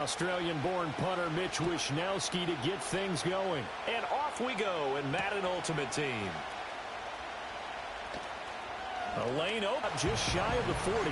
Australian-born punter Mitch Wishnowsky to get things going. And off we go in Madden Ultimate Team. A lane open just shy of the 40.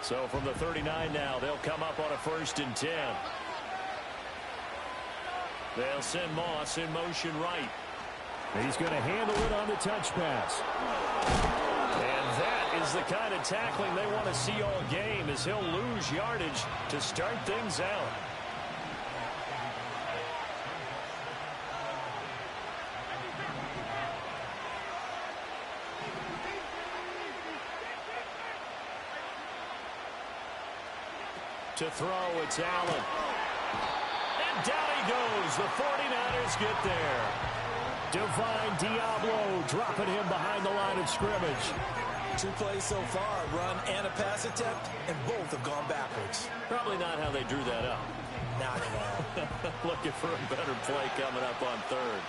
So from the 39 now, they'll come up on a 1st and 10. They'll send Moss in motion right. He's going to handle it on the touch pass. And that is the kind of tackling they want to see all game, as he'll lose yardage to start things out. To throw, it's Allen. And down he goes. The 49ers get there. Divine Diablo dropping him behind the line of scrimmage. 2 plays so far, a run and a pass attempt, and both have gone backwards. Probably not how they drew that up. Not at all. Looking for a better play coming up on 3rd.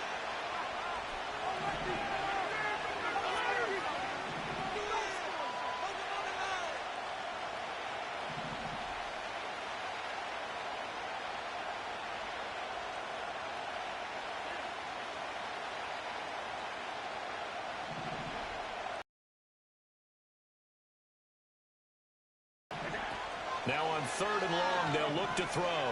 Now on 3rd and long, they'll look to throw.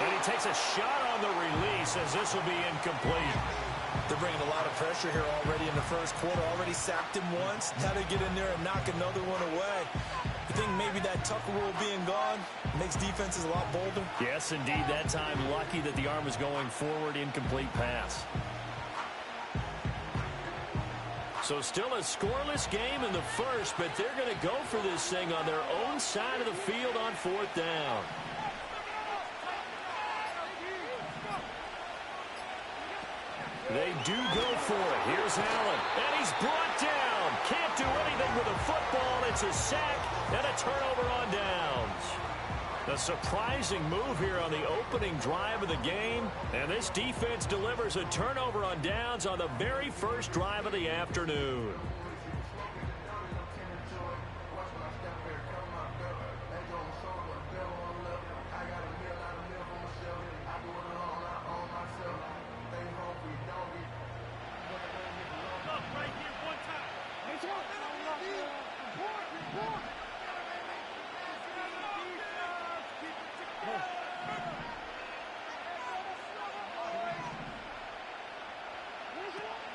And he takes a shot on the release, as this will be incomplete. They're bringing a lot of pressure here already in the 1st quarter. Already sacked him once. Now they get in there and knock another one away. I think maybe that Tucker rule being gone makes defenses a lot bolder. Yes, indeed. That time, lucky that the arm was going forward. Incomplete pass. So still a scoreless game in the 1st, but they're going to go for this thing on their own side of the field on 4th down. They do go for it. Here's Allen, and he's brought down. Can't do anything with a football. It's a sack and a turnover on downs. A surprising move here on the opening drive of the game, and this defense delivers a turnover on downs on the very first drive of the afternoon.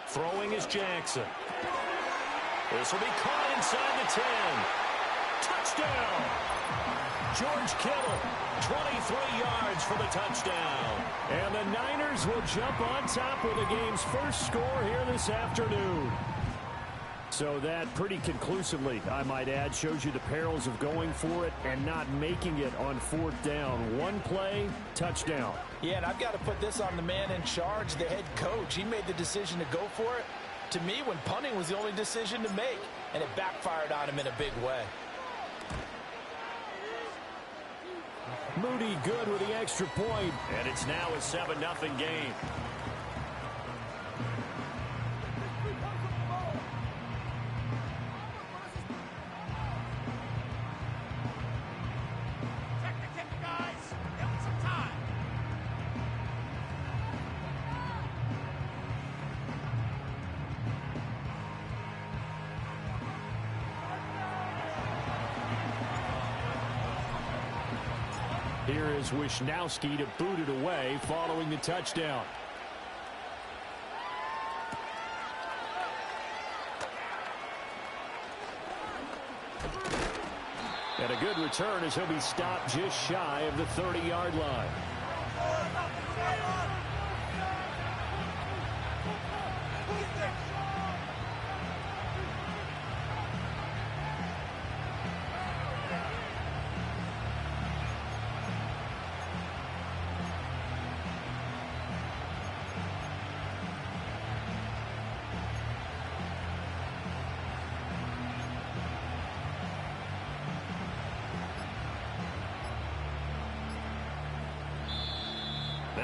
Throwing is Jackson. This will be caught inside the 10. Touchdown! George Kittle, 23 yards for the touchdown. And the Niners will jump on top with the game's first score here this afternoon. So that pretty conclusively, I might add, shows you the perils of going for it and not making it on 4th down. One play, touchdown. Yeah, and I've got to put this on the man in charge, the head coach. He made the decision to go for it. To me, when punting was the only decision to make, and it backfired on him in a big way. Moody good with the extra point. And it's now a 7-0 game. Here is Wishnowsky to boot it away following the touchdown. And a good return as he'll be stopped just shy of the 30-yard line.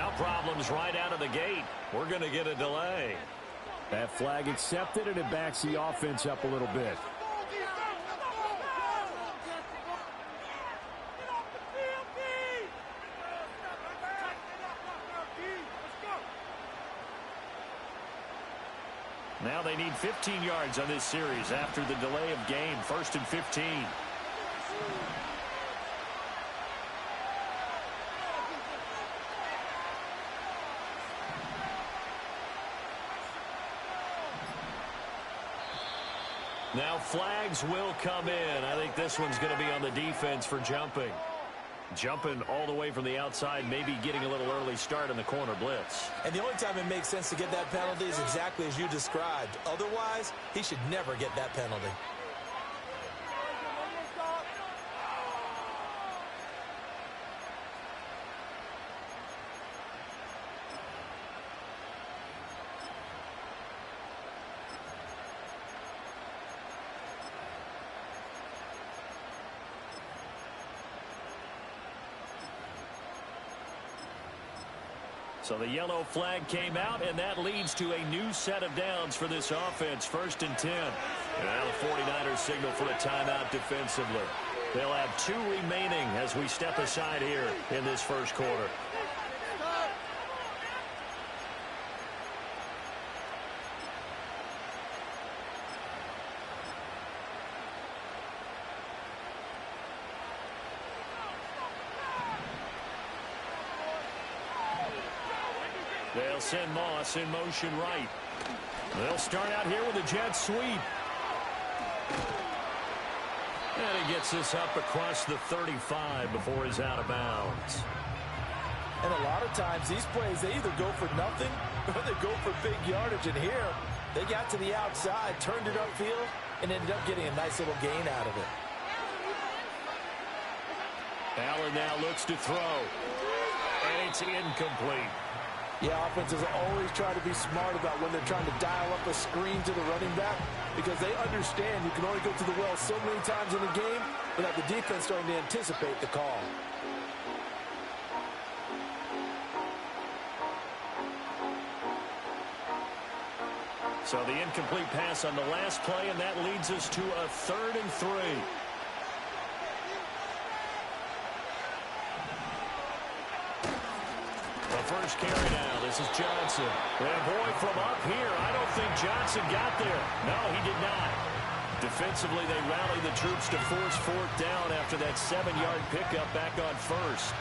Now problems right out of the gate. We're going to get a delay. That flag accepted, and it backs the offense up a little bit. Now they need 15 yards on this series after the delay of game. 1st and 15. Now flags will come in. I think this one's going to be on the defense for jumping. Jumping all the way from the outside, maybe getting a little early start in the corner blitz. And the only time it makes sense to get that penalty is exactly as you described. Otherwise, he should never get that penalty. So the yellow flag came out, and that leads to a new set of downs for this offense. 1st and 10. And now the 49ers signal for a timeout defensively. They'll have 2 remaining as we step aside here in this first quarter. They'll send Moss in motion right. They'll start out here with a jet sweep. And he gets this up across the 35 before he's out of bounds. And a lot of times these plays, they either go for nothing or they go for big yardage. And here, they got to the outside, turned it upfield, and ended up getting a nice little gain out of it. Allen now looks to throw. And it's incomplete. Yeah, offenses always try to be smart about when they're trying to dial up a screen to the running back because they understand you can only go to the well so many times in the game without the defense starting to anticipate the call. So the incomplete pass on the last play, and that leads us to a 3rd and 3. First carry now. This is Johnson. And boy, from up here, I don't think Johnson got there. No, he did not. Defensively, they rally the troops to force 4th down after that 7-yard pickup back on 1st.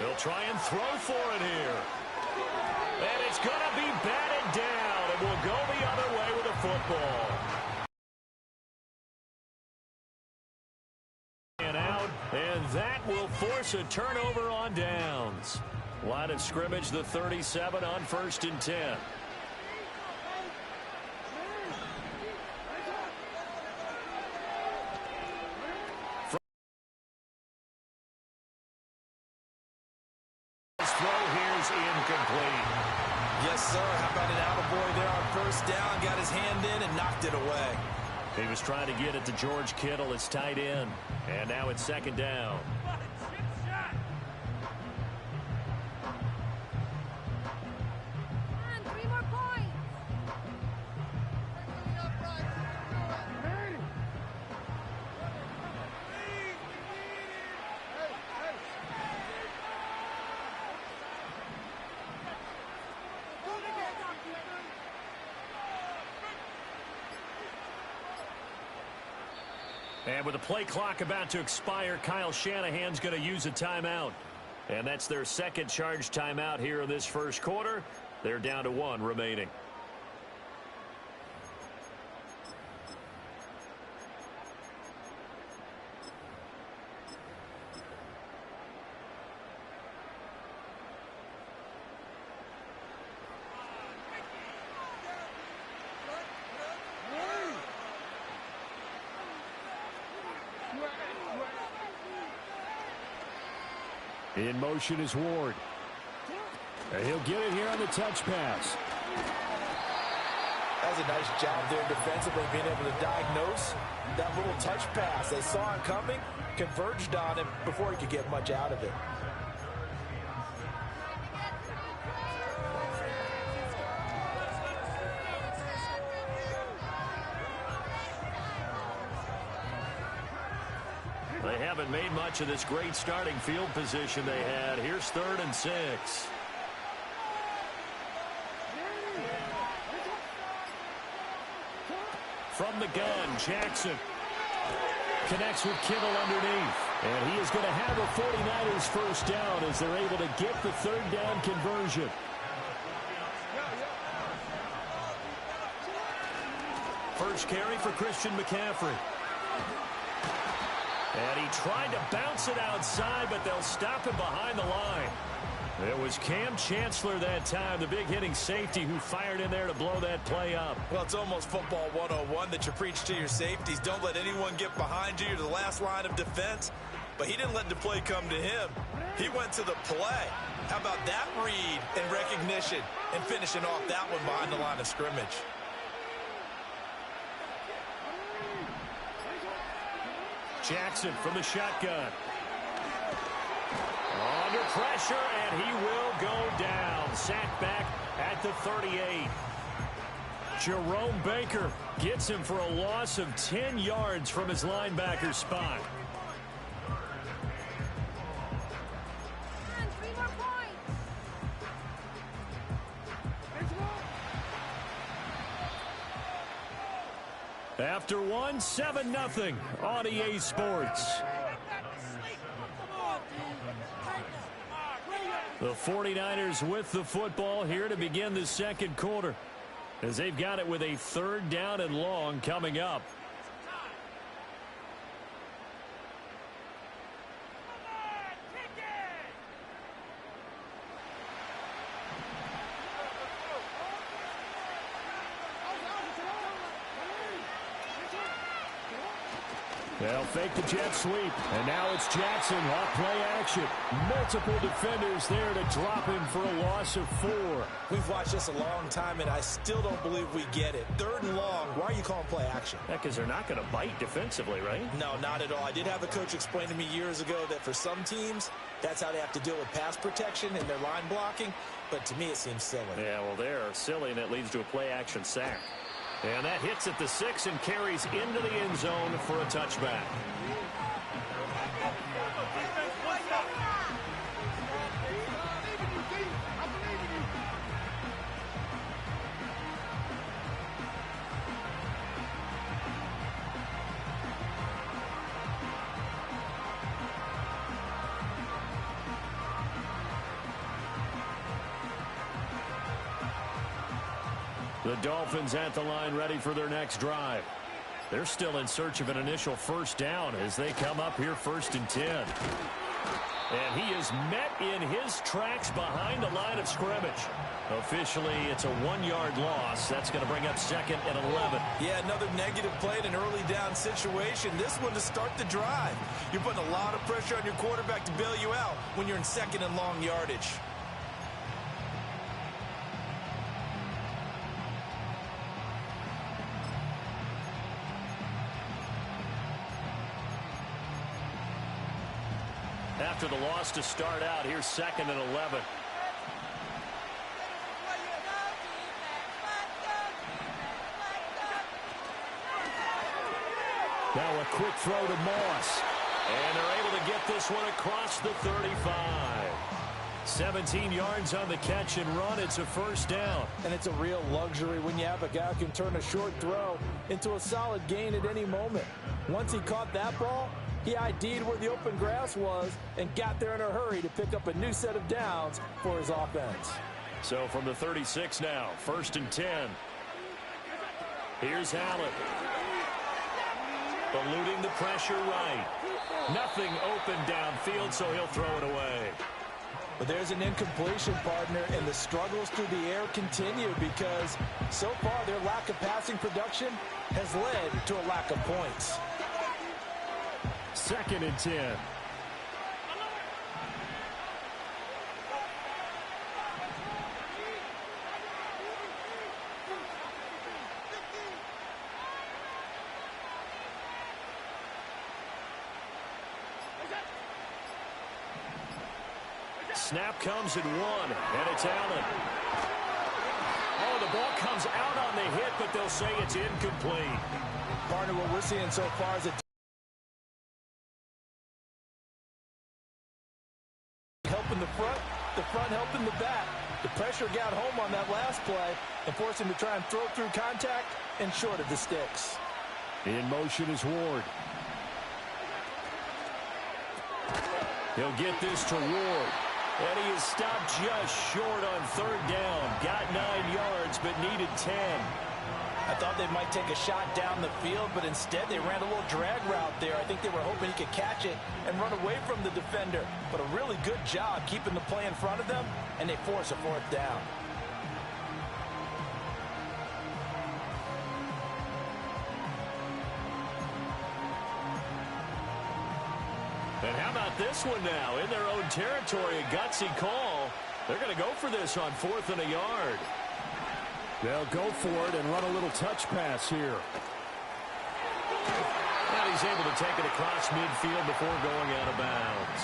He'll try and throw for it here. And it's going to be batted down, and we'll go the other way with the football. And out, and that will force a turnover on downs. Line of scrimmage, the 37 on 1st and 10. Incomplete. Yes, sir. How about an attaboy there on 1st down? Got his hand in and knocked it away. He was trying to get it to George Kittle, his tight end. And now it's 2nd down. And with the play clock about to expire, Kyle Shanahan's going to use a timeout. And that's their 2nd charge timeout here in this first quarter. They're down to 1 remaining. In motion is Ward. And he'll get it here on the touch pass. That's a nice job there defensively, being able to diagnose that little touch pass. They saw it coming, converged on him before he could get much out of it. They haven't made much of this great starting field position they had. Here's 3rd and 6. From the gun, Jackson connects with Kittle underneath. And he is going to have a 49ers first down as they're able to get the 3rd down conversion. First carry for Christian McCaffrey. And he tried to bounce it outside, but they'll stop him behind the line. It was Cam Chancellor that time, the big hitting safety, who fired in there to blow that play up. Well, it's almost football 101 that you preach to your safeties. Don't let anyone get behind you. You're the last line of defense. But he didn't let the play come to him. He went to the play. How about that read and recognition and finishing off that one behind the line of scrimmage? Jackson from the shotgun. Under pressure, and he will go down. Sacked back at the 38. Jerome Baker gets him for a loss of 10 yards from his linebacker spot. After one, 7-0 on EA Sports. The 49ers with the football here to begin the second quarter, as they've got it with a 3rd down and long coming up. They'll fake the jet sweep, and now it's Jackson off play action. Multiple defenders there to drop him for a loss of 4. We've watched this a long time, and I still don't believe we get it. 3rd and long, why are you calling play action? Yeah, because they're not going to bite defensively, right? No, not at all. I did have a coach explain to me years ago that for some teams, that's how they have to deal with pass protection and their line blocking, but to me it seems silly. Yeah, well, they're silly, and it leads to a play action sack. And that hits at the 6 and carries into the end zone for a touchback. The Dolphins at the line ready for their next drive. They're still in search of an initial first down as they come up here 1st and 10. And he is met in his tracks behind the line of scrimmage. Officially, it's a 1-yard loss. That's going to bring up 2nd and 11. Yeah, another negative play in an early down situation. This one to start the drive. You're putting a lot of pressure on your quarterback to bail you out when you're in 2nd and long yardage. After the loss to start out, here's 2nd and 11. Now a quick throw to Moss. And they're able to get this one across the 35. 17 yards on the catch and run. It's a first down. And it's a real luxury when you have a guy who can turn a short throw into a solid gain at any moment. Once he caught that ball, he ID'd where the open grass was and got there in a hurry to pick up a new set of downs for his offense. So from the 36 now, 1st and 10. Here's Allen. Eluding the pressure right. Nothing open downfield, so he'll throw it away. But there's an incompletion, partner, and the struggles through the air continue because so far their lack of passing production has led to a lack of points. 2nd and 10. snap comes at 1, and it's Allen. Oh, the ball comes out on the hit, but they'll say it's incomplete. Partner, what we're seeing so far is a helping the front helping the back. The pressure got home on that last play and forced him to try and throw through contact and short of the sticks. In motion is Ward. He'll get this to Ward. And he is stopped just short on 3rd down. Got 9 yards, but needed 10. I thought they might take a shot down the field, but instead they ran a little drag route there. I think they were hoping he could catch it and run away from the defender. But a really good job keeping the play in front of them, and they force a 4th down. And how about this one now? In their own territory, a gutsy call. They're going to go for this on 4th and a yard. They'll go for it and run a little touch pass here. And he's able to take it across midfield before going out of bounds.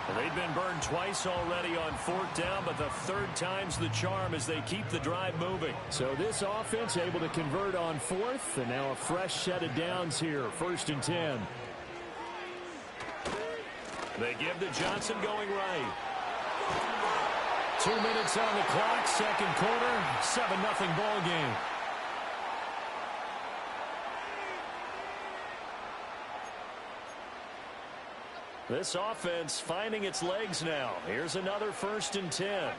Well, they've been burned twice already on 4th down, but the 3rd time's the charm as they keep the drive moving. So this offense able to convert on 4th, and now a fresh set of downs here, 1st and 10. They give to Johnson going right. 2 minutes on the clock, 2nd quarter, 7-0 ball game. This offense finding its legs now. Here's another 1st and 10.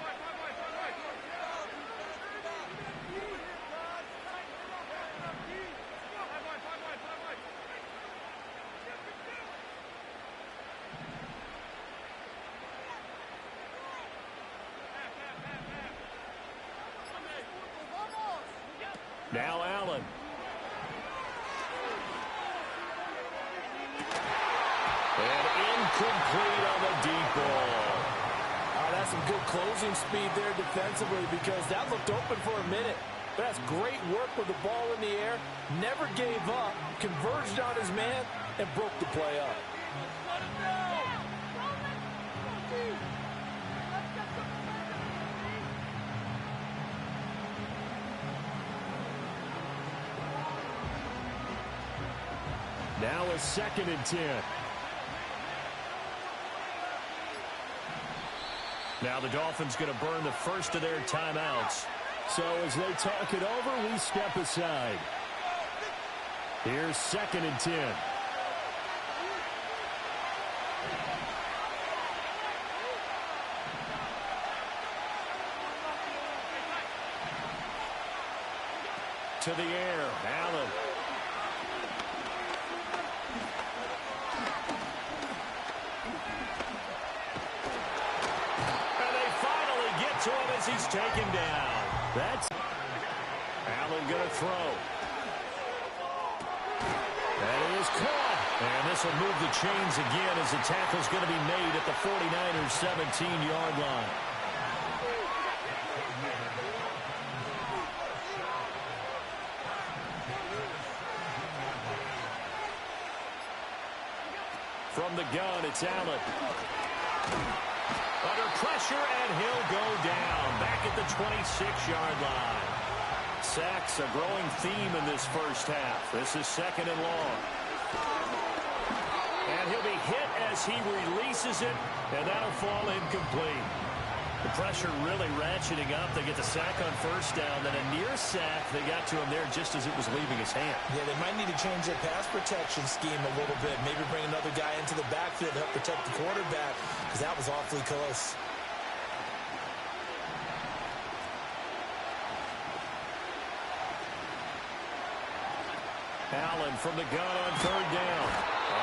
Now Allen. And incomplete on the deep ball. Oh, that's some good closing speed there defensively because that looked open for a minute. But that's great work with the ball in the air. Never gave up, converged on his man, and broke the play up. Now a 2nd and 10. Now the Dolphins going to burn the first of their timeouts. So as they talk it over, we step aside. Here's 2nd and 10. To the air, Allen. To him as he's taken down. That's Allen going to throw. That is caught. And this will move the chains again as the tackle's going to be made at the 49ers 17-yard line. From the gun, it's Allen. Under pressure, and he'll go down back at the 26-yard line. Sacks a growing theme in this first half. This is 2nd and long. And he'll be hit as he releases it, and that'll fall incomplete. The pressure really ratcheting up. They get the sack on 1st down, then a near sack. They got to him there just as it was leaving his hand. Yeah, they might need to change their pass protection scheme a little bit. Maybe bring another guy into the backfield to help protect the quarterback, because that was awfully close. Allen from the gun on 3rd down.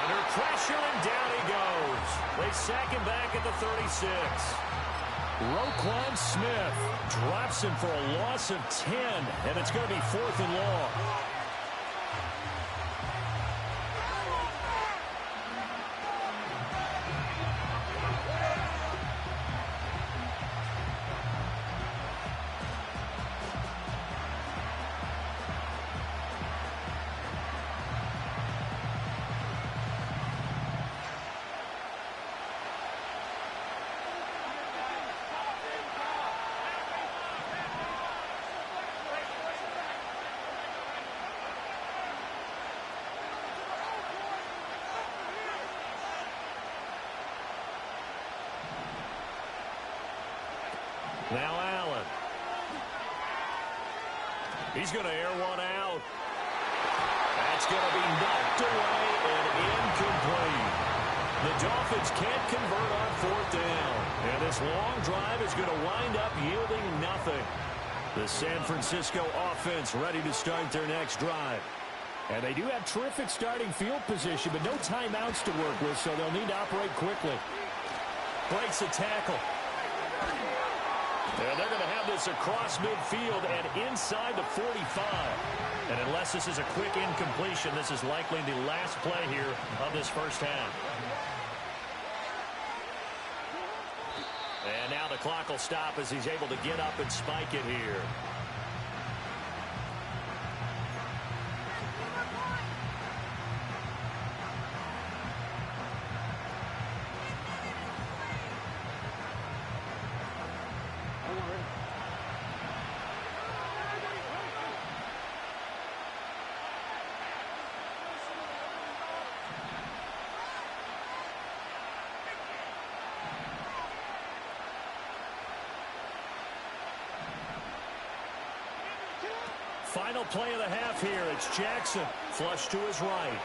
Under pressure, and down he goes. They sack him back at the 36. Roquan Smith Drops him for a loss of 10, and it's going to be 4th and long. He's going to air one out. That's going to be knocked away and incomplete. The Dolphins can't convert on fourth down. And this long drive is going to wind up yielding nothing. The San Francisco offense ready to start their next drive. And they do have terrific starting field position, but no timeouts to work with, so they'll need to operate quickly. Breaks a tackle. And they're going to have this across midfield and inside the 45. And unless this is a quick incompletion, this is likely the last play here of this first half. And now the clock will stop as he's able to get up and spike it here. Final play of the half here. It's Jackson. Flush to his right.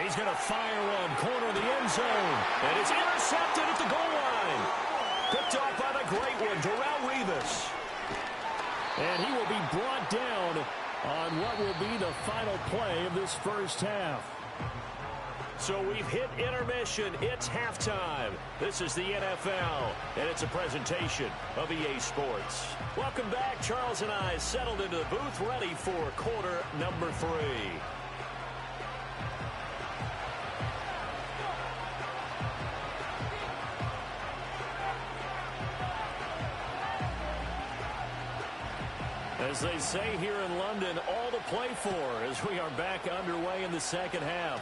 He's going to fire one. Corner of the end zone. And it's intercepted at the goal line. Picked off by the great one, Darrelle Revis. And he will be brought down on what will be the final play of this first half. So we've hit intermission. It's halftime. This is the NFL, and it's a presentation of EA Sports. Welcome back. Charles and I settled into the booth, ready for quarter number 3. As they say here in London, all to play for as we are back underway in the second half.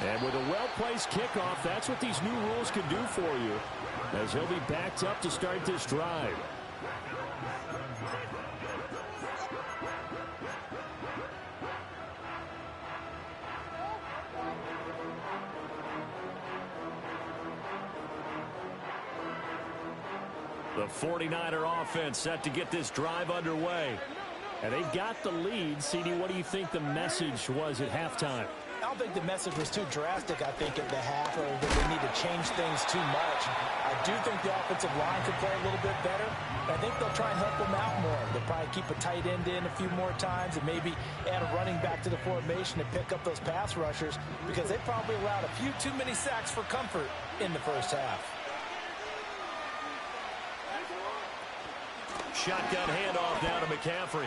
And with a well-placed kickoff, that's what these new rules can do for you, as he'll be backed up to start this drive. The 49er offense set to get this drive underway. And they've got the lead. CD, what do you think the message was at halftime? I don't think the message was too drastic, I think, at the half, or that they need to change things too much. I do think the offensive line could play a little bit better. I think they'll try and help them out more. They'll probably keep a tight end in a few more times and maybe add a running back to the formation to pick up those pass rushers, because they probably allowed a few too many sacks for comfort in the first half. Shotgun handoff down to McCaffrey.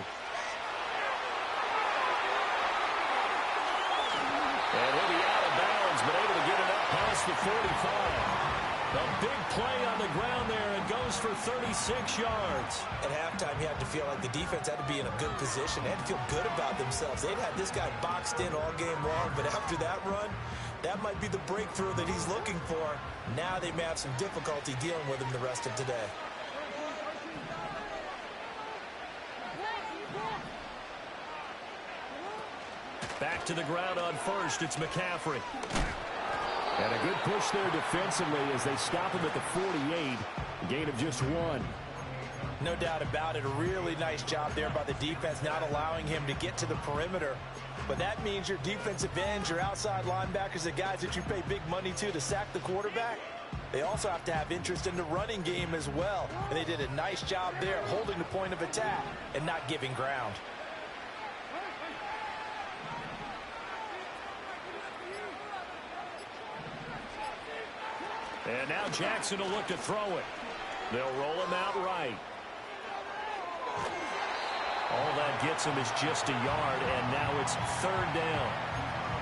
And he'll be out of bounds, but able to get it up past the 45. A big play on the ground there, and goes for 36 yards. At halftime, you had to feel like the defense had to be in a good position. They had to feel good about themselves. They'd had this guy boxed in all game long, but after that run, that might be the breakthrough that he's looking for. Now they may have some difficulty dealing with him the rest of today. Back to the ground on first. It's McCaffrey. And a good push there defensively as they stop him at the 48. A gain of just 1. No doubt about it. A really nice job there by the defense, not allowing him to get to the perimeter. But that means your defensive ends, your outside linebackers, the guys that you pay big money to sack the quarterback, they also have to have interest in the running game as well. And they did a nice job there holding the point of attack and not giving ground. And now Jackson will look to throw it. They'll roll him out right. All that gets him is just a yard, and now it's third down.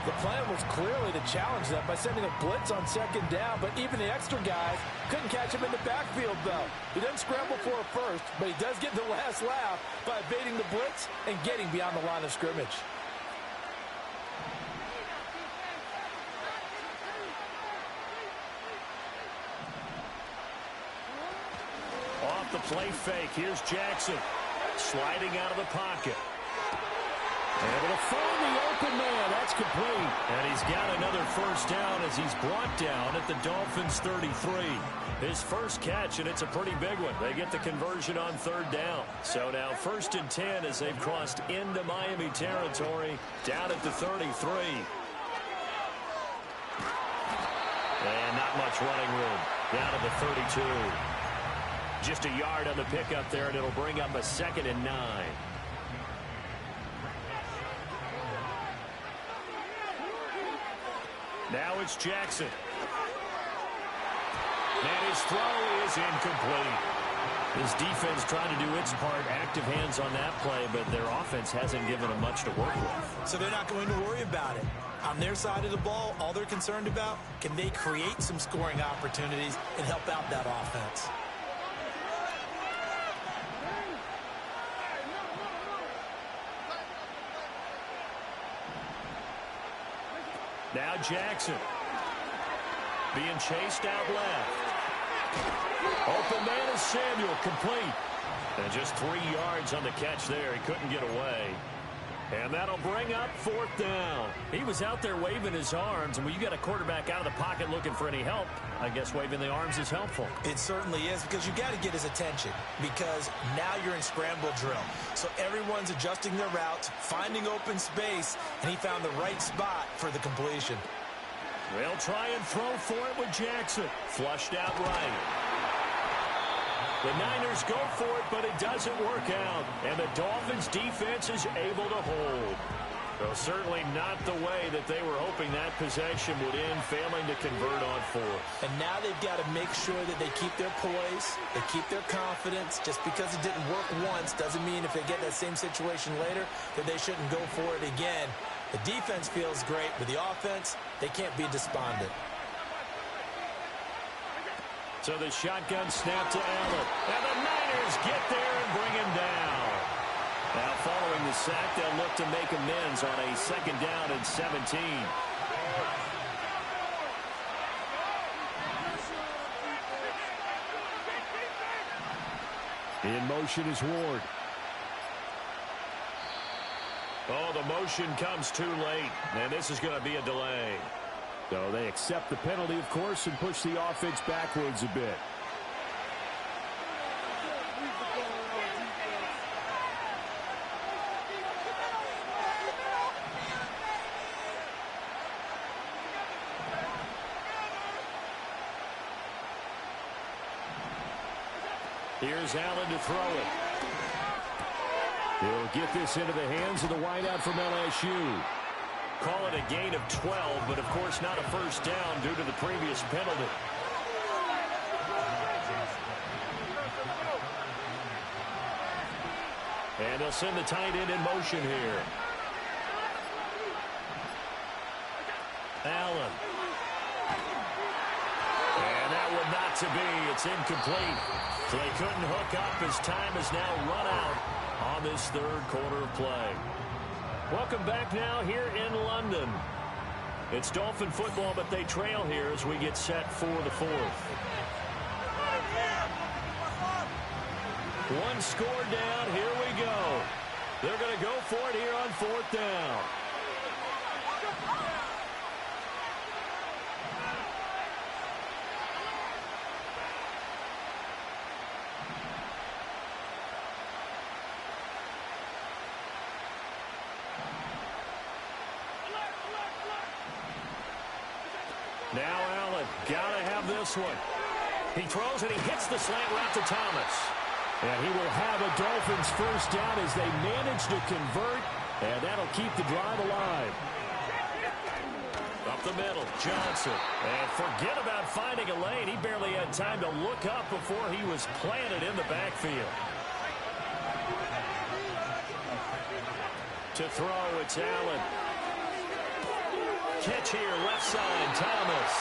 The plan was clearly to challenge them by sending a blitz on second down, but even the extra guys couldn't catch him in the backfield, though. He doesn't scramble for a first, but he does get the last laugh by evading the blitz and getting beyond the line of scrimmage. Off the play fake, here's Jackson. Sliding out of the pocket. Able to find the open man. That's complete. And he's got another first down as he's brought down at the Dolphins' 33. His first catch, and it's a pretty big one. They get the conversion on third down. So now 1st and 10 as they've crossed into Miami territory down at the 33. And not much running room. Down to the 32. Just a yard on the pickup there, and it'll bring up a 2nd and 9. Now it's Jackson. And his throw is incomplete. His defense trying to do its part, active hands on that play, but their offense hasn't given them much to work with. So they're not going to worry about it. On their side of the ball, all they're concerned about, can they create some scoring opportunities and help out that offense? Now Jackson being chased out left. Open man is Samuel, complete. And just 3 yards on the catch there. He couldn't get away. And that'll bring up 4th down. He was out there waving his arms, and when you got a quarterback out of the pocket looking for any help, I guess waving the arms is helpful. It certainly is, because you got to get his attention, because now you're in scramble drill. So everyone's adjusting their routes, finding open space, and he found the right spot for the completion. They'll try and throw for it with Jackson. Flushed out right. The Niners go for it, but it doesn't work out. And the Dolphins' defense is able to hold. So certainly not the way that they were hoping that possession would end, failing to convert on 4th. And now they've got to make sure that they keep their poise, they keep their confidence. Just because it didn't work once doesn't mean if they get that same situation later that they shouldn't go for it again. The defense feels great, but the offense, they can't be despondent. So the shotgun snap to Allen. And the Niners get there and bring him down. Now following the sack, they'll look to make amends on a 2nd down and 17. In motion is Ward. Oh, the motion comes too late, and this is going to be a delay. So they accept the penalty, of course, and push the offense backwards a bit. Here's Allen to throw it. He'll get this into the hands of the wideout from LSU. Call it a gain of 12, but of course not a first down due to the previous penalty. And they'll send the tight end in motion here. Allen. And that one not to be. It's incomplete. So they couldn't hook up as time is now run out on this 3rd quarter of play. Welcome back now here in London. It's Dolphin football, but they trail here as we get set for the 4th. One score down. Here we go. They're going to go for it here on 4th down. Now Allen, gotta have this one. He throws and he hits the slant route to Thomas. And he will have a Dolphins first down as they manage to convert, and that'll keep the drive alive. Up the middle, Johnson. And forget about finding a lane. He barely had time to look up before he was planted in the backfield. To throw, it's Allen. Catch here, left side, Thomas.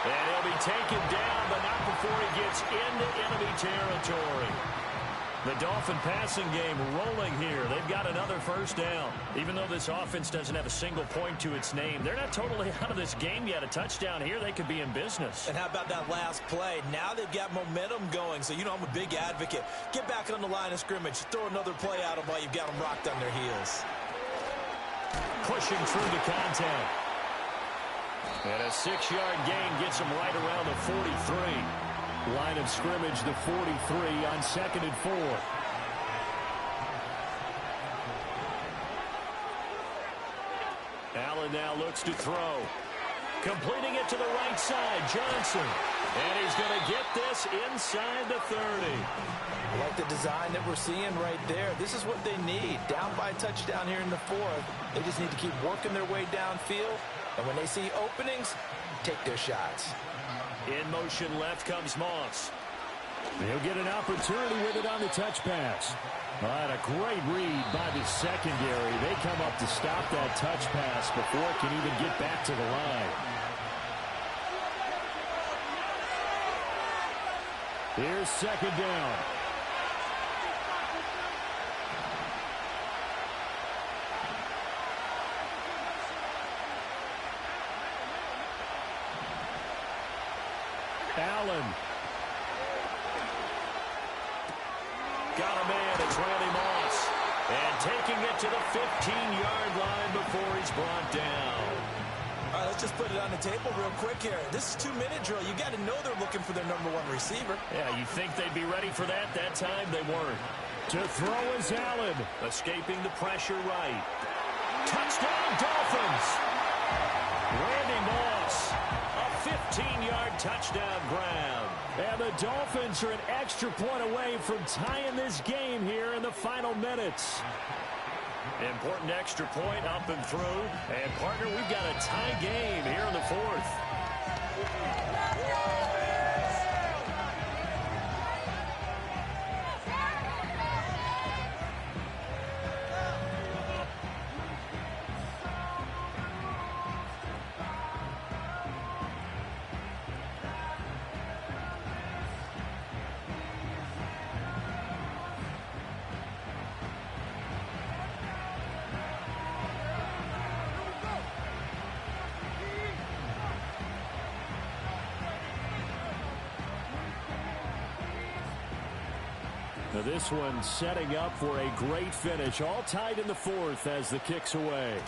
And he'll be taken down, but not before he gets into enemy territory. The Dolphin passing game rolling here. They've got another first down. Even though this offense doesn't have a single point to its name, they're not totally out of this game yet. A touchdown here, they could be in business. And how about that last play? Now they've got momentum going, so you know I'm a big advocate. Get back on the line of scrimmage. Throw another play out of while you've got them rocked on their heels. pushing through the contact. And a 6-yard gain gets him right around the 43. Line of scrimmage, the 43 on 2nd and 4. Allen now looks to throw. Completing it to the right side, Johnson. And he's going to get this inside the 30. I like the design that we're seeing right there. This is what they need. Down by a touchdown here in the 4th. They just need to keep working their way downfield. And when they see openings, take their shots. In motion left comes Moss. They'll get an opportunity with it on the touch pass. All right, a great read by the secondary. They come up to stop that touch pass before it can even get back to the line. Here's 2nd down. Allen. Got a man, it's Randy Moss. And taking it to the 15-yard line before he's brought down. All right, let's just put it on the table real quick here. This is 2-minute drill. You got to know they're looking for their number 1 receiver. Yeah, you think they'd be ready for that? That time they weren't. To throw is Allen. Escaping the pressure right. Touchdown, Dolphins! Randy Moss, a 15-yard touchdown grab. And the Dolphins are an extra point away from tying this game here in the final minutes. Important extra point up and through. And, partner, we've got a tie game here in the 4th. Now this one setting up for a great finish. All tied in the 4th as the kick's away.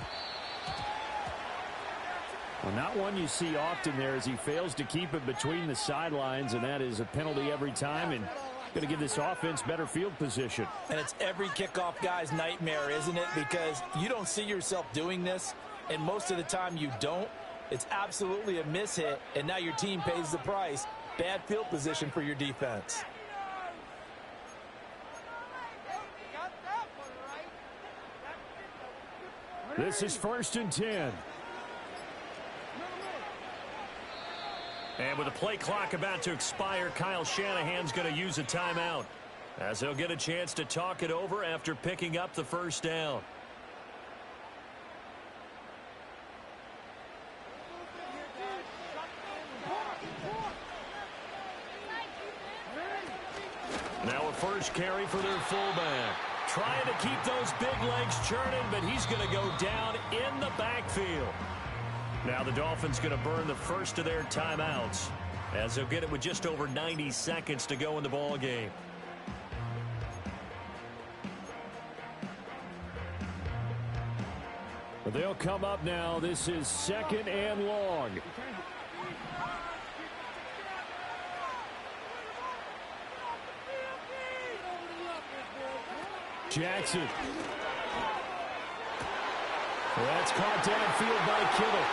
Well, not one you see often there as he fails to keep it between the sidelines, and that is a penalty every time, and going to give this offense better field position. And it's every kickoff guy's nightmare, isn't it? Because you don't see yourself doing this, and most of the time you don't. It's absolutely a mishit, and now your team pays the price. Bad field position for your defense. This is 1st and 10. And with the play clock about to expire, Kyle Shanahan's going to use a timeout, as he'll get a chance to talk it over after picking up the 1st down. Now a first carry for their fullback. Trying to keep those big legs churning, but he's going to go down in the backfield. Now the Dolphins going to burn the first of their timeouts, as they'll get it with just over 90 seconds to go in the ball game. They'll come up now. This is 2nd and long. Jackson. That's caught downfield by Kittle.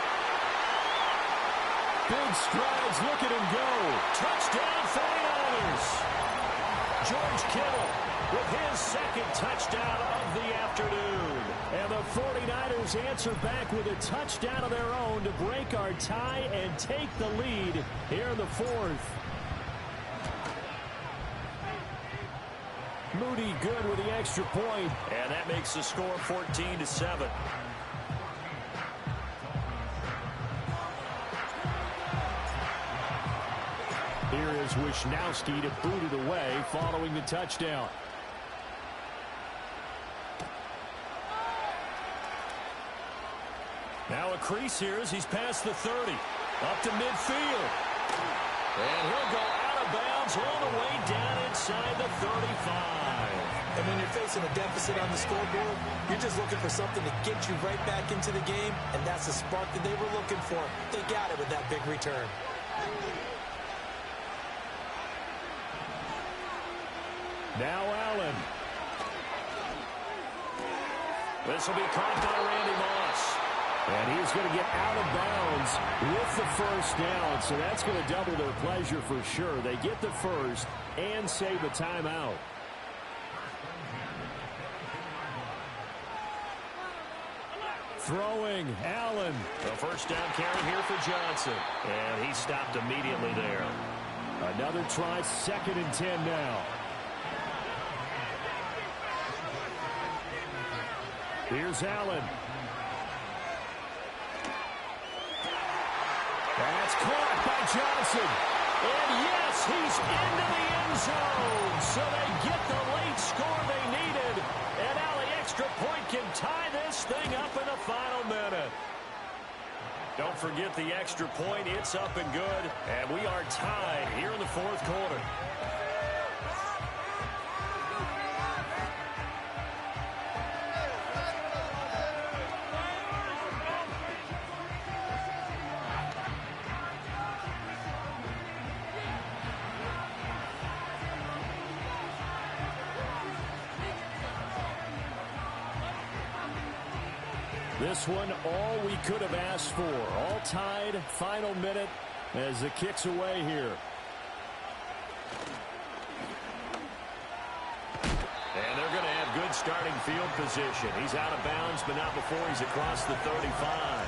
Big strides, look at him go. Touchdown 49ers. George Kittle with his 2nd touchdown of the afternoon. And the 49ers answer back with a touchdown of their own to break our tie and take the lead here in the 4th. Moody good with the extra point. And that makes the score 14-7. Here is Wisnowski to boot it away following the touchdown. Now a crease here as he's past the 30. Up to midfield. And he'll go out of bounds all the way down inside the 35. And when you're facing facing a deficit on the scoreboard, you're just looking for something to get you right back into the game, and that's the spark that they were looking for. They got it with that big return. Now Allen. This will be caught by Randy Moss. And he's going to get out of bounds with the first down, so that's going to double their pleasure for sure. They get the first and save a timeout. Throwing, Allen. The first down carry here for Johnson. And he stopped immediately there. Another try, 2nd and 10 now. Here's Allen. That's caught by Johnson. And yes, he's into the end zone. So they get the late score they needed. And now the extra point can tie this thing up in the final minute. Don't forget the extra point. It's up and good. And we are tied here in the fourth quarter. This one, all we could have asked for. All tied, final minute as the kick's away here. And they're going to have good starting field position. He's out of bounds, but not before he's across the 35.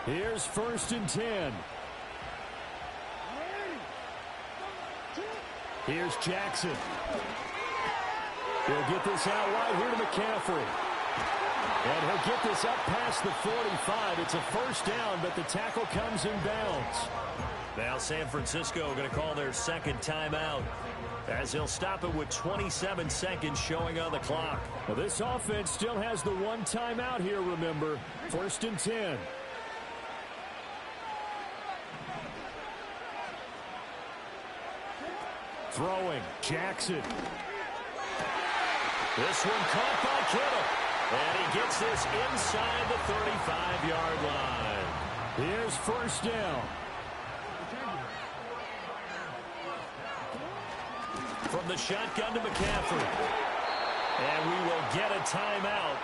Here's 1st and 10. Here's Jackson. He'll get this out wide here to McCaffrey. And he'll get this up past the 45. It's a first down, but the tackle comes in bounds. Now San Francisco going to call their second timeout, as he'll stop it with 27 seconds showing on the clock. Well, this offense still has the one timeout here, remember. 1st and 10. Throwing, Jackson. This one caught by Kittle. And he gets this inside the 35-yard line. Here's 1st down. From the shotgun to McCaffrey. And we will get a timeout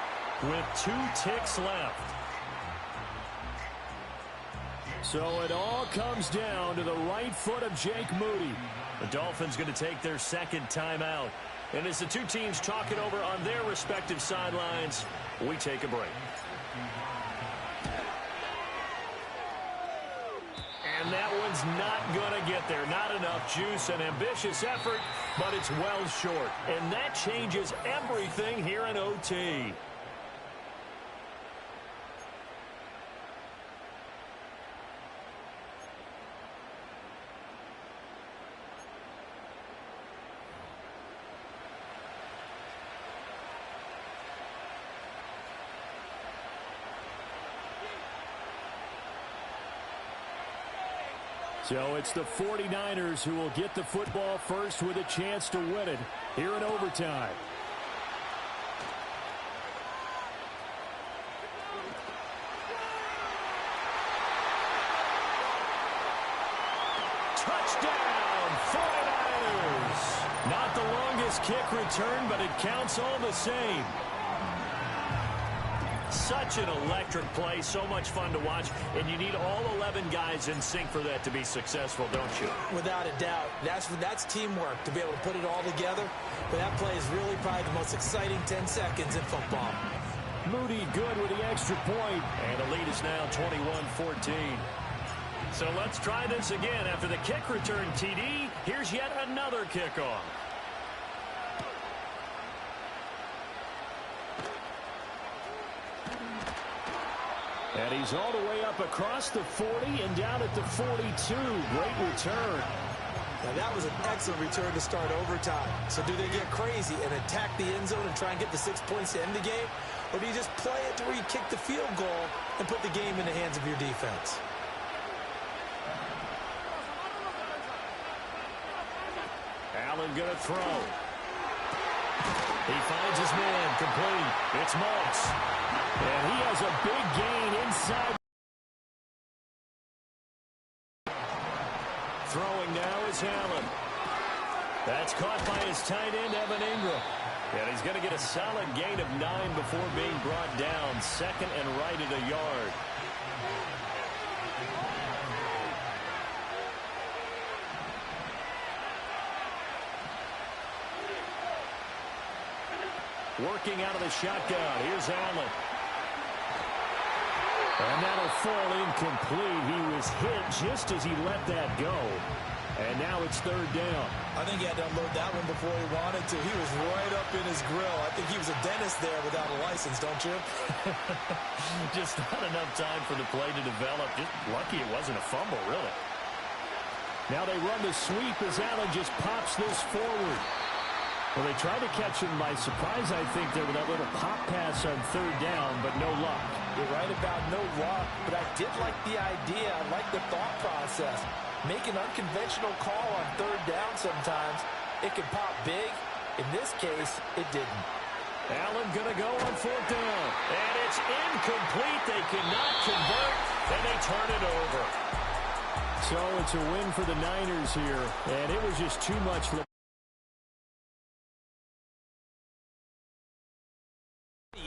with 2 ticks left. So it all comes down to the right foot of Jake Moody. The Dolphins going to take their second timeout. And as the two teams talk it over on their respective sidelines, we take a break. And that one's not going to get there. Not enough juice. An ambitious effort, but it's well short. And that changes everything here in OT. So it's the 49ers who will get the football first with a chance to win it here in overtime. Touchdown, 49ers! Not the longest kick return, but it counts all the same. Such an electric play, so much fun to watch, and you need all 11 guys in sync for that to be successful, don't you? Without a doubt. That's teamwork to be able to put it all together. But that play is really probably the most exciting 10 seconds in football. Moody good with the extra point. And the lead is now 21-14. So let's try this again. After the kick return TD, here's yet another kickoff. And he's all the way up across the 40 and down at the 42. Great return. Now that was an excellent return to start overtime. So do they get crazy and attack the end zone and try and get the 6 points to end the game? Or do you just play it to where you kick the field goal and put the game in the hands of your defense? Allen going to throw. He finds his man, complete. It's Moss. And he has a big gain inside. Throwing now is Allen. That's caught by his tight end, Evan Ingram. And he's going to get a solid gain of 9 before being brought down. Second and right at a yard. Working out of the shotgun. Here's Allen. And that'll fall incomplete. He was hit just as he let that go. And now it's third down. I think he had to unload that one before he wanted to. He was right up in his grill. I think he was a dentist there without a license, don't you? Just not enough time for the play to develop. Just lucky it wasn't a fumble, really. Now they run the sweep as Allen just pops this forward. Well, they tried to catch him by surprise, I think, there with that little pop pass on third down, but no luck. You're right about no luck, but I did like the idea. I like the thought process. Make an unconventional call on third down sometimes. It can pop big. In this case, it didn't. Allen going to go on fourth down. And it's incomplete. They cannot convert, and they turn it over. So it's a win for the Niners here, and it was just too much for the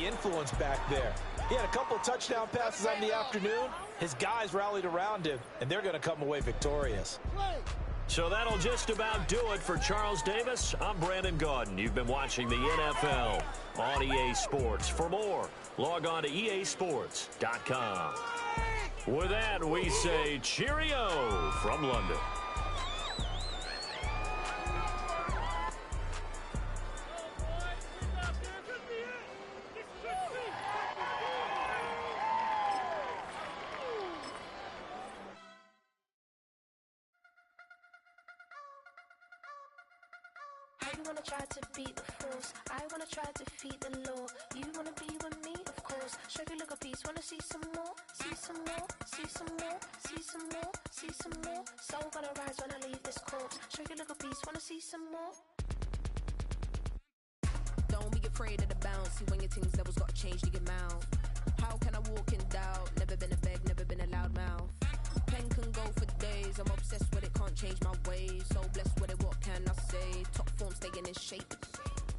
influence back there. He had a couple of touchdown passes on the afternoon. His guys rallied around him, and they're going to come away victorious. So that'll just about do it for Charles Davis. I'm Brandon Gaudin. You've been watching the NFL on EA Sports. For more, log on to easports.com. With that, we say cheerio from London. You wanna try to beat the force, I wanna try to defeat the law. You wanna be with me, of course. Show you look a piece, wanna see some more, see some more, see some more, see some more, see some more. Soul gonna rise when I leave this corpse. Show you look a piece, wanna see some more. Don't be afraid of the bounce. See when your things levels gotta change to your mouth. How can I walk in doubt? Never been a beg, never been a loud mouth. Pen can go for days. I'm obsessed with it, can't change my ways. So blessed with it, what can I say? Top form staying in shape.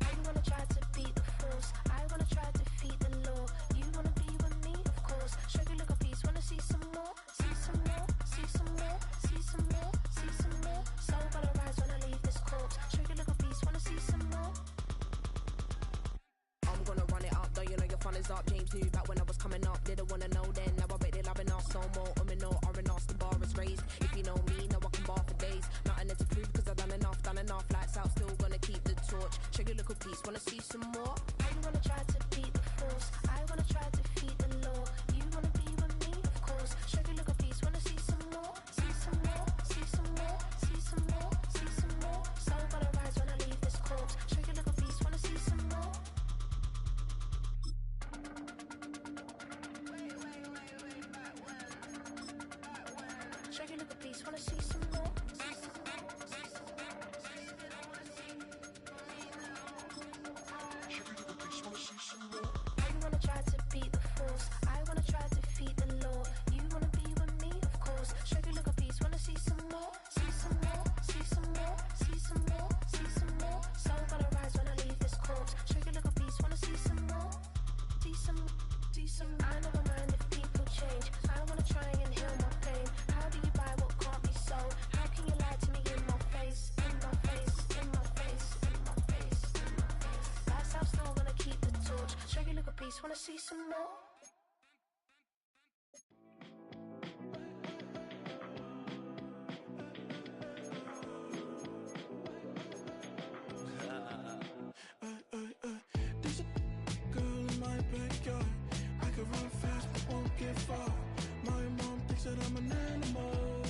You wanna try to beat the force, I wanna try to defeat the law. You wanna be with me, of course. Show you look a piece, wanna see some more, see some more, see some more, see some more, see some more. Soul gonna rise when I leave this corpse. Show you look a piece, wanna see some more. I'm gonna run it up, though you know your fun is up. James knew back when I was coming up, didn't wanna know then. Now I bet they're loving us no more. No R&R's, the bar is raised. If you know me, now I can bar for days. Nothing there to prove, cause I've done enough. Lights out, still gonna keep the torch. Show you little piece, wanna see some more? You wanna try to beat the force, I wanna try to defeat the law. You wanna be with me, of course. Show you look a piece, wanna see some more, see some more, see some more, see some more, see some more. Soul gonna rise when I leave this corpse. Show you look a piece, wanna see some more. Show you look a piece, wanna see some more. You wanna try to beat the force, I wanna try to defeat the law. You wanna be with me, of course. Show you look a piece, wanna see some more, see some more, see some more, see some more, see some more. Soul gonna rise when I leave this corpse. Show you look a piece, wanna see some more, see some, see some. I never mind if people change. I wanna try and heal my pain. How do you buy what can't be sold? How can you lie to me in my face, in my face, in my face, in my face, in my face? That's how still gonna keep the torch. Show you look a piece, wanna see some more. There's a girl in my backyard. I can run fast but won't get far. My mom thinks that I'm an animal.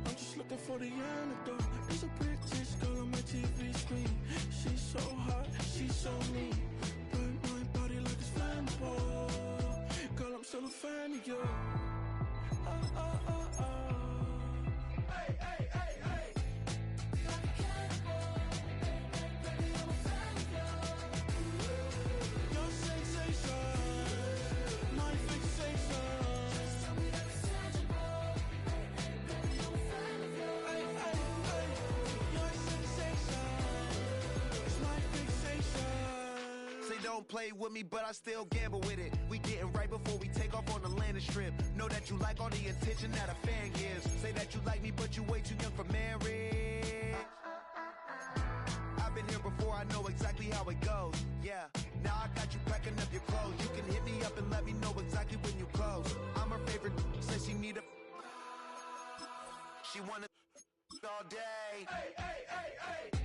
I'm just looking for the antidote. There's a British girl on my TV screen. She's so hot, she's so mean. Burn my body like it's flammable. Girl, I'm still a fan of you. Oh, oh, oh, oh. play with me, but I still gamble with it. We getting right before we take off on the landing strip. Know that you like all the attention that a fan gives. Say that you like me, but you way too young for marriage. I've been here before, I know exactly how it goes. Yeah, now I got you packing up your clothes. You can hit me up and let me know exactly when you close. I'm her favorite, says she need a... She wanna all day. Hey, hey, hey, hey.